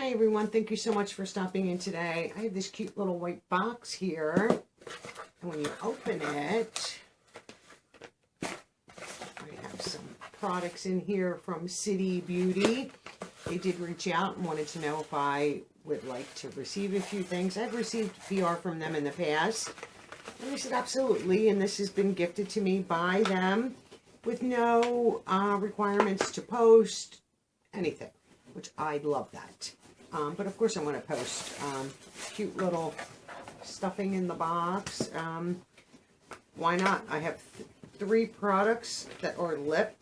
Hi everyone, thank you so much for stopping in today. I have this cute little white box here, and when you open it, I have some products in here from City Beauty. They did reach out and wanted to know if I would like to receive a few things. I've received PR from them in the past, and I said absolutely, and this has been gifted to me by them with no requirements to post anything, which I love that. But of course I want to post cute little stuffing in the box. Why not? I have 3 products that are lip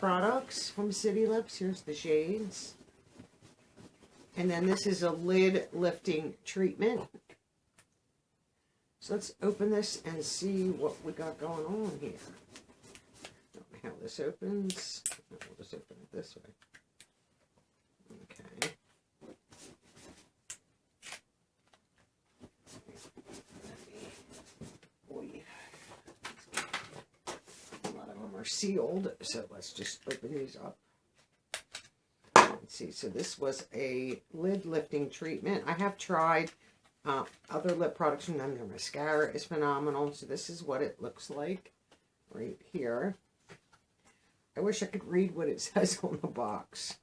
products from City Lips. Here's the shades. And then this is a lid lifting treatment. So let's open this and see what we got going on here. Don't know how this opens. We'll just open it this way. Okay. Are sealed, so let's just open these up. Let's see, so this was a lid lifting treatment. I have tried other lip products from them. Their mascara is phenomenal, so this is what it looks like right here. I wish I could read what it says on the box.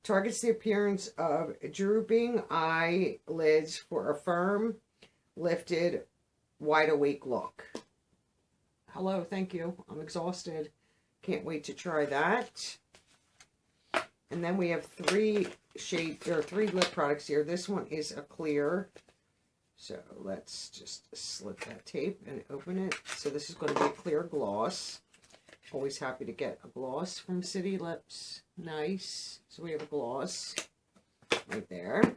Targets the appearance of drooping eyelids for a firm, lifted, wide awake look. Hello, thank you. I'm exhausted. Can't wait to try that. And then we have 3 lip products here. This one is a clear. So let's just slip that tape and open it. So this is going to be a clear gloss. Always happy to get a gloss from City Lips. Nice. So we have a gloss right there.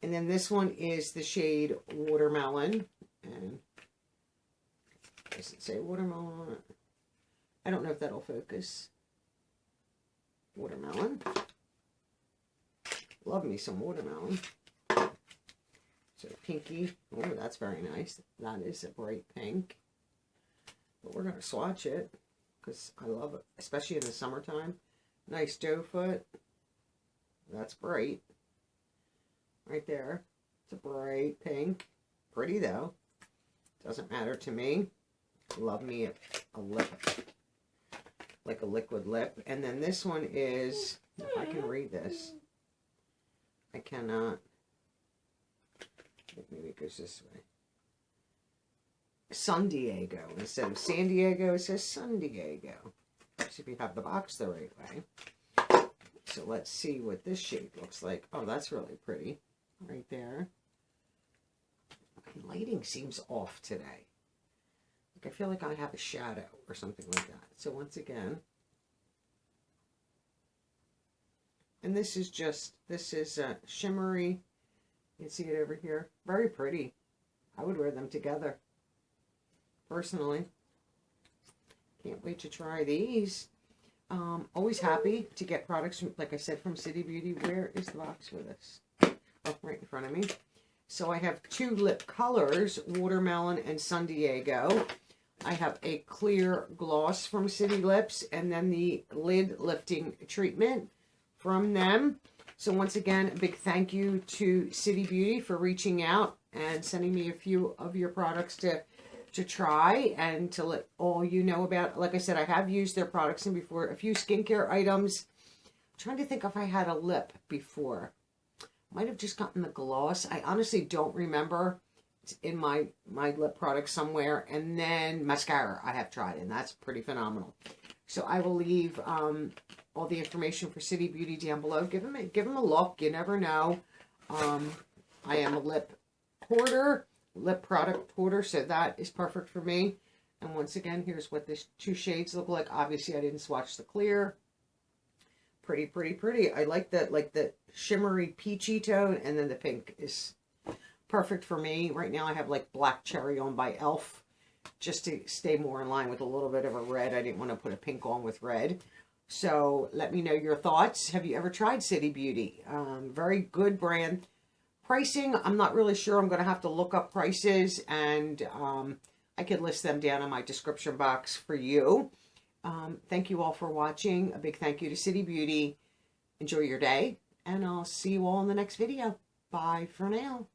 And then this one is the shade Watermelon. And does it say watermelon on it? I don't know if that'll focus. Watermelon. Love me some watermelon. So pinky. Oh, that's very nice. That is a bright pink. But we're going to swatch it because I love it, especially in the summertime. Nice doe foot. That's bright. Right there. It's a bright pink. Pretty though. Doesn't matter to me. Love me a lip. Like a liquid lip. And then this one is, if I can read this. I cannot. Maybe it goes this way. San Diego. Instead of San Diego, it says San Diego. See if you have the box the right way. So let's see what this shade looks like. Oh, that's really pretty. Right there. My lighting seems off today. Like I feel like I have a shadow or something like that. So once again, and this is shimmery. You can see it over here. Very pretty. I would wear them together. Personally. Can't wait to try these. Always happy to get products, from, like I said, from City Beauty. Where is the box for this? Oh, right in front of me. So I have 2 lip colors, Watermelon and San Diego. I have a clear gloss from City Lips, and then the lid lifting treatment from them. So once again, a big thank you to City Beauty for reaching out and sending me a few of your products to try and to let all you know about. Like I said, I have used their products in before. A few skincare items. I'm trying to think if I had a lip before. Might have just gotten the gloss. I honestly don't remember. It's in my lip product somewhere. And then mascara I have tried, and that's pretty phenomenal. So I will leave all the information for City Beauty down below. Give them a look. You never know. I am a lip hoarder, lip product hoarder, so that is perfect for me. And once again, here's what these 2 shades look like. Obviously, I didn't swatch the clear. Pretty, pretty, pretty. I like the shimmery peachy tone, and then the pink is perfect for me. Right now I have like Black Cherry on by e.l.f. just to stay more in line with a little bit of a red. I didn't want to put a pink on with red. So let me know your thoughts. Have you ever tried City Beauty? Very good brand. Pricing, I'm not really sure. I'm going to have to look up prices, and I could list them down in my description box for you. Thank you all for watching. A big thank you to City Beauty. Enjoy your day, and I'll see you all in the next video. Bye for now.